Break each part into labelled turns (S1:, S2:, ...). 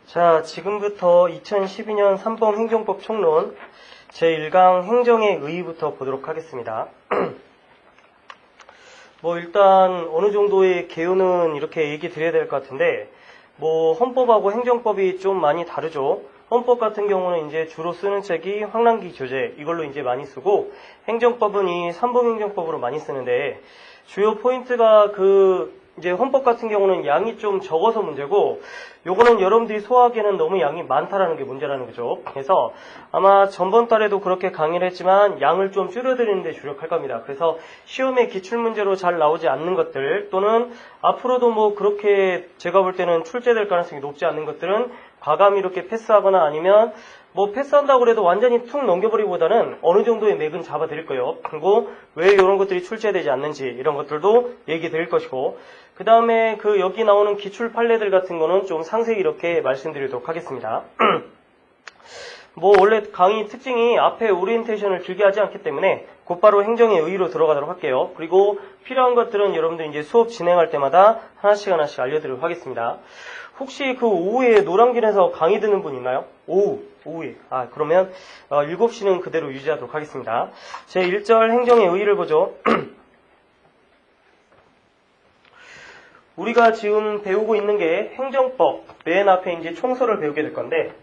S1: 자, 지금부터 2012년 삼범 행정법 총론 제1강 행정의 의의부터 보도록 하겠습니다. 일단 어느 정도의 개요는 이렇게 얘기 드려야 될 것 같은데, 헌법하고 행정법이 좀 많이 다르죠. 헌법 같은 경우는 이제 주로 쓰는 책이 황란기 교재, 이걸로 이제 많이 쓰고, 행정법은 이 삼범 행정법으로 많이 쓰는데, 주요 포인트가 이제 헌법 같은 경우는 양이 좀 적어서 문제고, 요거는 여러분들이 소화하기에는 너무 양이 많다라는 게 문제라는 거죠. 그래서 아마 전번 달에도 그렇게 강의를 했지만 양을 좀 줄여드리는 데 주력할 겁니다. 그래서 시험에 기출문제로 잘 나오지 않는 것들, 또는 앞으로도 그렇게 제가 볼 때는 출제될 가능성이 높지 않는 것들은 과감히 이렇게 패스하거나 아니면 패스한다고 그래도 완전히 툭 넘겨버리기보다는 어느 정도의 맥은 잡아드릴 거예요. 그리고 왜 이런 것들이 출제되지 않는지 이런 것들도 얘기 드릴 것이고, 그 다음에 여기 나오는 기출 판례들 같은 거는 좀 상세히 이렇게 말씀드리도록 하겠습니다. 원래 강의 특징이 앞에 오리엔테이션을 길게 하지 않기 때문에 곧바로 행정의 의의로 들어가도록 할게요. 그리고 필요한 것들은 여러분들 이제 수업 진행할 때마다 하나씩 알려드리도록 하겠습니다. 혹시 오후에 노량진에서 강의 듣는 분 있나요? 오후에. 그러면 7시는 그대로 유지하도록 하겠습니다. 제 1절 행정의 의의를 보죠. 우리가 지금 배우고 있는 게 행정법, 맨 앞에 이제 총서를 배우게 될 건데,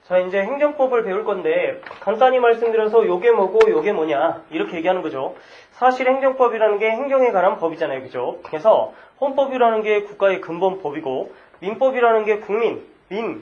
S1: 자, 이제 행정법을 배울 건데, 간단히 말씀드려서 요게 뭐고 요게 뭐냐 이렇게 얘기하는 거죠. 사실 행정법이라는 게 행정에 관한 법이잖아요, 그죠? 그래서 헌법이라는 게 국가의 근본 법이고, 민법이라는 게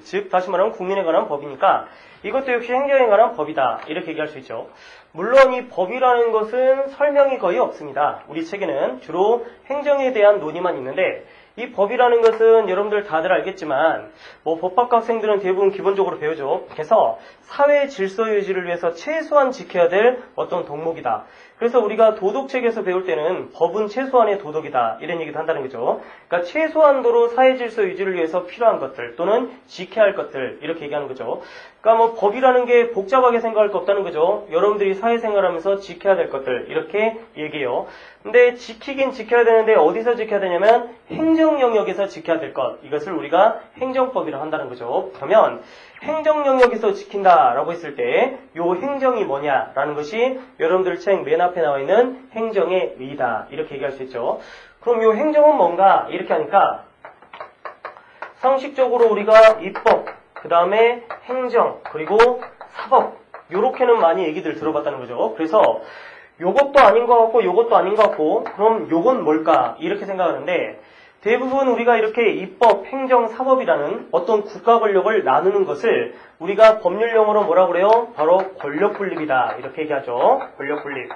S1: 즉 다시 말하면 국민에 관한 법이니까 이것도 역시 행정에 관한 법이다 이렇게 얘기할 수 있죠. 물론 이 법이라는 것은 설명이 거의 없습니다. 우리 책에는 주로 행정에 대한 논의만 있는데, 이 법이라는 것은 여러분들 다들 알겠지만 법학과 학생들은 대부분 기본적으로 배우죠. 그래서 사회 질서 유지를 위해서 최소한 지켜야 될 어떤 덕목이다. 그래서 우리가 도덕책에서 배울 때는 법은 최소한의 도덕이다 이런 얘기도 한다는 거죠. 그러니까 최소한도로 사회 질서 유지를 위해서 필요한 것들 또는 지켜야 할 것들 이렇게 얘기하는 거죠. 그러니까 법이라는 게 복잡하게 생각할 거 없다는 거죠. 여러분들이 사회생활하면서 지켜야 될 것들 이렇게 얘기해요. 근데 지키긴 지켜야 되는데 어디서 지켜야 되냐면 행정 영역에서 지켜야 될 것, 이것을 우리가 행정법이라고 한다는 거죠. 그러면 행정 영역에서 지킨다라고 했을 때 요 행정이 뭐냐라는 것이 여러분들 책 맨 앞에 나와 있는 행정의 의의다 이렇게 얘기할 수 있죠. 그럼 요 행정은 뭔가 이렇게 하니까 상식적으로 우리가 입법, 그 다음에 행정, 그리고 사법 요렇게는 많이 얘기들 들어봤다는 거죠. 그래서 요것도 아닌 것 같고 요것도 아닌 것 같고 그럼 요건 뭘까 이렇게 생각하는데, 대부분 우리가 이렇게 입법, 행정, 사법이라는 어떤 국가 권력을 나누는 것을 우리가 법률 용어로 뭐라고 그래요? 바로 권력 분립이다 이렇게 얘기하죠. 권력 분립.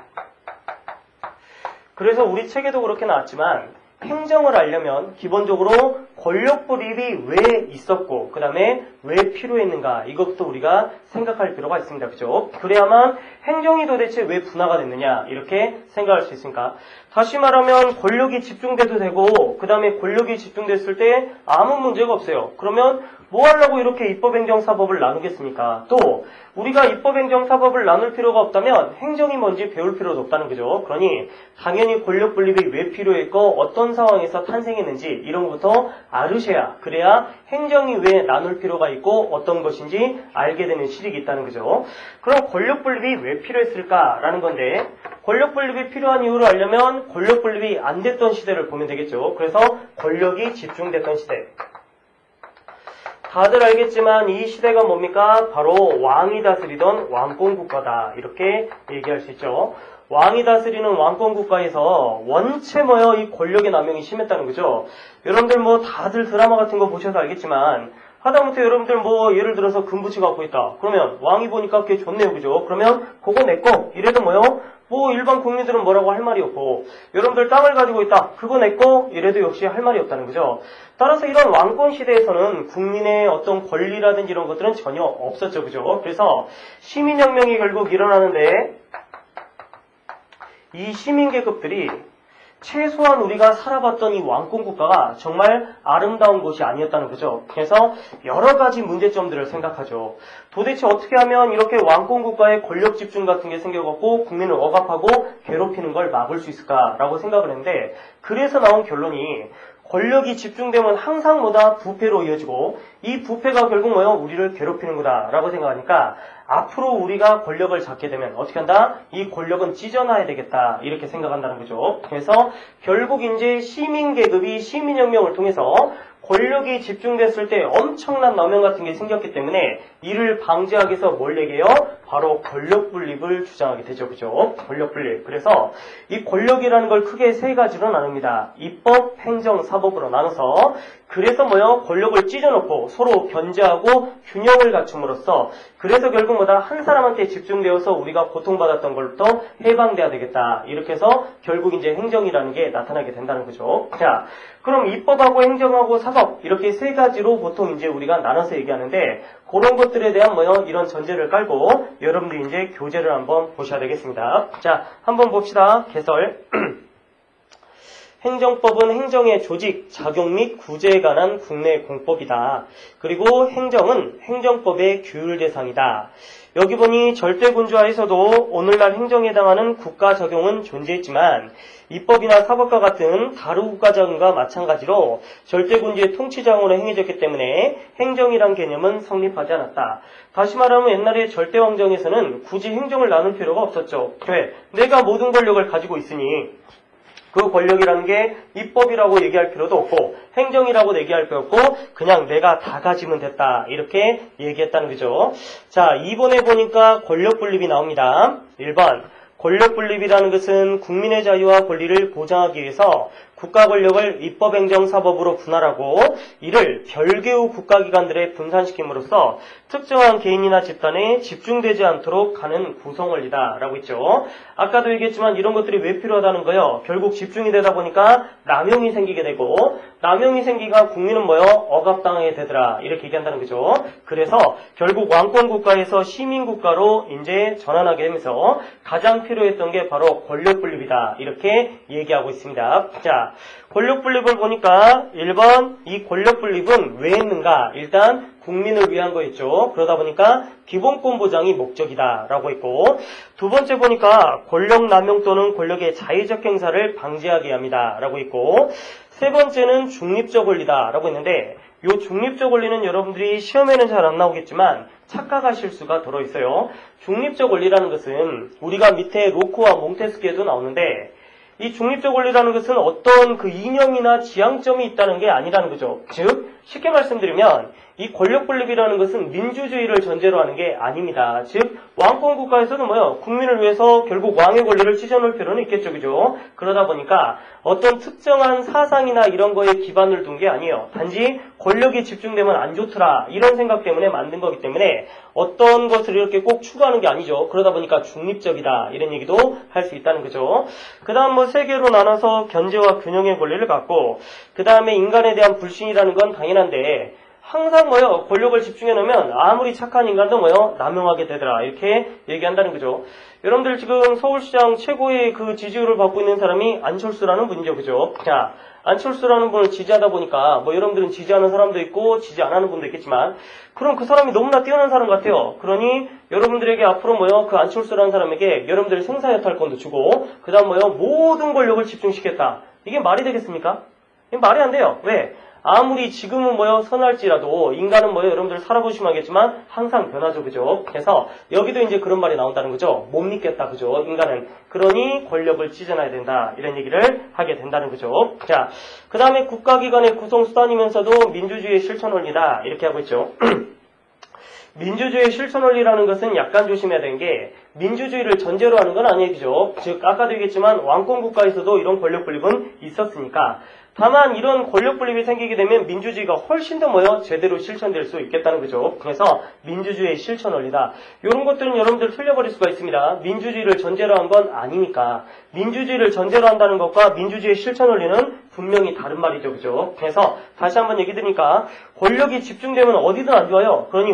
S1: 그래서 우리 책에도 그렇게 나왔지만 행정을 알려면 기본적으로 권력 분립이 왜 있었고 그 다음에 왜 필요했는가 이것도 우리가 생각할 필요가 있습니다. 그죠? 그래야만 행정이 도대체 왜 분화가 됐느냐 이렇게 생각할 수 있으니까. 다시 말하면 권력이 집중돼도 되고 그 다음에 권력이 집중됐을 때 아무 문제가 없어요. 그러면 뭐 하려고 이렇게 입법행정사법을 나누겠습니까? 또 우리가 입법행정사법을 나눌 필요가 없다면 행정이 뭔지 배울 필요도 없다는 거죠. 그러니 당연히 권력 분립이 왜 필요했고 어떤 상황에서 탄생했는지 이런 것부터 알으셔야, 그래야 행정이 왜 나눌 필요가 있고 어떤 것인지 알게 되는 실익이 있다는 거죠. 그럼 권력 분립이 왜 필요했을까라는 건데, 권력 분립이 필요한 이유를 알려면 권력 분립이 안 됐던 시대를 보면 되겠죠. 그래서 권력이 집중됐던 시대. 다들 알겠지만 이 시대가 뭡니까? 바로 왕이 다스리던 왕권국가다 이렇게 얘기할 수 있죠. 왕이 다스리는 왕권국가에서 원체 이 권력의 남용이 심했다는 거죠. 여러분들 다들 드라마 같은 거 보셔서 알겠지만 하다못해 여러분들 뭐 예를 들어서 금부치 갖고 있다. 그러면 왕이 보니까 그게 좋네요. 그죠? 그러면 그거 내 거. 이래도 뭐요? 뭐 일반 국민들은 뭐라고 할 말이 없고, 여러분들 땅을 가지고 있다. 그거 내 거. 이래도 역시 할 말이 없다는 거죠. 따라서 이런 왕권 시대에서는 국민의 어떤 권리라든지 이런 것들은 전혀 없었죠. 그죠? 그래서 시민혁명이 결국 일어나는데 이 시민계급들이 최소한 우리가 살아봤던 이 왕권 국가가 정말 아름다운 곳이 아니었다는 거죠. 그래서 여러 가지 문제점들을 생각하죠. 도대체 어떻게 하면 이렇게 왕권 국가의 권력 집중 같은 게 생겨갖고 국민을 억압하고 괴롭히는 걸 막을 수 있을까라고 생각을 했는데, 그래서 나온 결론이 권력이 집중되면 항상 뭐다 부패로 이어지고, 이 부패가 결국 뭐요? 우리를 괴롭히는 거다라고 생각하니까 앞으로 우리가 권력을 잡게 되면 어떻게 한다? 이 권력은 찢어놔야 되겠다 이렇게 생각한다는 거죠. 그래서 결국 이제 시민계급이 시민혁명을 통해서 권력이 집중됐을 때 엄청난 남용 같은 게 생겼기 때문에 이를 방지하기 위해서 뭘 얘기해요? 바로 권력 분립을 주장하게 되죠. 그죠? 권력 분립. 그래서 이 권력이라는 걸 크게 세 가지로 나눕니다. 입법, 행정, 사법으로 나눠서, 그래서 뭐요? 권력을 찢어놓고 서로 견제하고 균형을 갖춤으로써, 그래서 결국 뭐다? 한 사람한테 집중되어서 우리가 고통받았던 걸부터 해방돼야 되겠다. 이렇게 해서 결국 이제 행정이라는 게 나타나게 된다는 거죠. 자, 그럼 입법하고 행정하고 사법, 이렇게 세 가지로 보통 이제 우리가 나눠서 얘기하는데, 그런 것들에 대한 뭐요? 이런 전제를 깔고 여러분들이 이제 교재를 한번 보셔야 되겠습니다. 자, 한번 봅시다. 개설. 행정법은 행정의 조직, 작용 및 구제에 관한 국내 공법이다. 그리고 행정은 행정법의 규율 대상이다. 여기 보니 절대군주하에서도 오늘날 행정에 해당하는 국가 적용은 존재했지만 입법이나 사법과 같은 다른 국가적용과 마찬가지로 절대군주의 통치자원으로 행해졌기 때문에 행정이란 개념은 성립하지 않았다. 다시 말하면 옛날에 절대왕정에서는 굳이 행정을 나눌 필요가 없었죠. 왜? 내가 모든 권력을 가지고 있으니 그 권력이라는 게 입법이라고 얘기할 필요도 없고 행정이라고 얘기할 필요 없고 그냥 내가 다 가지면 됐다 이렇게 얘기했다는 거죠. 자, 2번에 보니까 권력 분립이 나옵니다. 1번 권력 분립이라는 것은 국민의 자유와 권리를 보장하기 위해서 국가 권력을 입법, 행정, 사법으로 분할하고 이를 별개의 국가기관들에 분산시킴으로써 특정한 개인이나 집단에 집중되지 않도록 하는 구성원리다라고 했죠. 아까도 얘기했지만 이런 것들이 왜 필요하다는 거예요? 결국 집중이 되다 보니까 남용이 생기게 되고 남용이 생기가 국민은 뭐요? 억압당하게 되더라 이렇게 얘기한다는 거죠. 그래서 결국 왕권 국가에서 시민 국가로 이제 전환하게 되면서 가장 필요했던 게 바로 권력 분립이다 이렇게 얘기하고 있습니다. 자, 권력 분립을 보니까 1번 이 권력 분립은 왜 했는가? 일단 국민을 위한 거였죠. 그러다 보니까 기본권 보장이 목적이다 라고 했고, 두 번째 보니까 권력 남용 또는 권력의 자의적 행사를 방지하게 합니다 라고 했고, 세 번째는 중립적 권리다 라고 했는데 이 중립적 권리는 여러분들이 시험에는 잘 안 나오겠지만 착각하실 수가 들어있어요. 중립적 권리라는 것은 우리가 밑에 로크와 몽테스키에도 나오는데 이 중립적 권리라는 것은 어떤 그 이념이나 지향점이 있다는 게 아니라는 거죠. 즉 쉽게 말씀드리면 이 권력 분립이라는 것은 민주주의를 전제로 하는 게 아닙니다. 즉 왕권 국가에서는 뭐요? 국민을 위해서 결국 왕의 권리를 찢어놓을 필요는 있겠죠. 그죠? 그러다 보니까 어떤 특정한 사상이나 이런 거에 기반을 둔 게 아니에요. 단지 권력이 집중되면 안 좋더라 이런 생각 때문에 만든 거기 때문에 어떤 것을 이렇게 꼭 추구하는 게 아니죠. 그러다 보니까 중립적이다 이런 얘기도 할 수 있다는 거죠. 그 다음 뭐 세 개로 나눠서 견제와 균형의 권리를 갖고, 그 다음에 인간에 대한 불신이라는 건 당연한데 항상 뭐요? 권력을 집중해 놓으면 아무리 착한 인간도 뭐요? 남용하게 되더라 이렇게 얘기한다는 거죠. 여러분들 지금 서울시장 최고의 그 지지율을 받고 있는 사람이 안철수라는 분이죠. 그죠? 자, 안철수라는 분을 지지하다 보니까 뭐 여러분들은 지지하는 사람도 있고 지지 안 하는 분도 있겠지만 그럼 그 사람이 너무나 뛰어난 사람 같아요. 그러니 여러분들에게 앞으로 뭐요? 그 안철수라는 사람에게 여러분들 생사여탈권도 주고 그 다음 뭐요? 모든 권력을 집중시켰다. 이게 말이 되겠습니까? 이게 말이 안 돼요. 왜? 아무리 지금은 뭐요 선할지라도 인간은 뭐요 여러분들 살아보시면 알겠지만 항상 변하죠. 그죠? 그래서 여기도 이제 그런 말이 나온다는 거죠. 못 믿겠다. 그죠? 인간은. 그러니 권력을 찢어놔야 된다. 이런 얘기를 하게 된다는 거죠. 자, 그 다음에 국가기관의 구성수단이면서도 민주주의의 실천 원리다. 이렇게 하고 있죠. 민주주의의 실천 원리라는 것은 약간 조심해야 되는 게 민주주의를 전제로 하는 건 아니죠. 즉 아까도 얘기했지만 왕권 국가에서도 이런 권력 분립은 있었으니까 다만 이런 권력 분립이 생기게 되면 민주주의가 훨씬 더 제대로 실천될 수 있겠다는 거죠. 그래서 민주주의의 실천 원리다. 이런 것들은 여러분들 틀려버릴 수가 있습니다. 민주주의를 전제로 한 건 아니니까. 민주주의를 전제로 한다는 것과 민주주의의 실천 원리는 분명히 다른 말이죠. 그죠? 그래서 다시 한번 얘기 드리니까 권력이 집중되면 어디든 안 좋아요. 그러니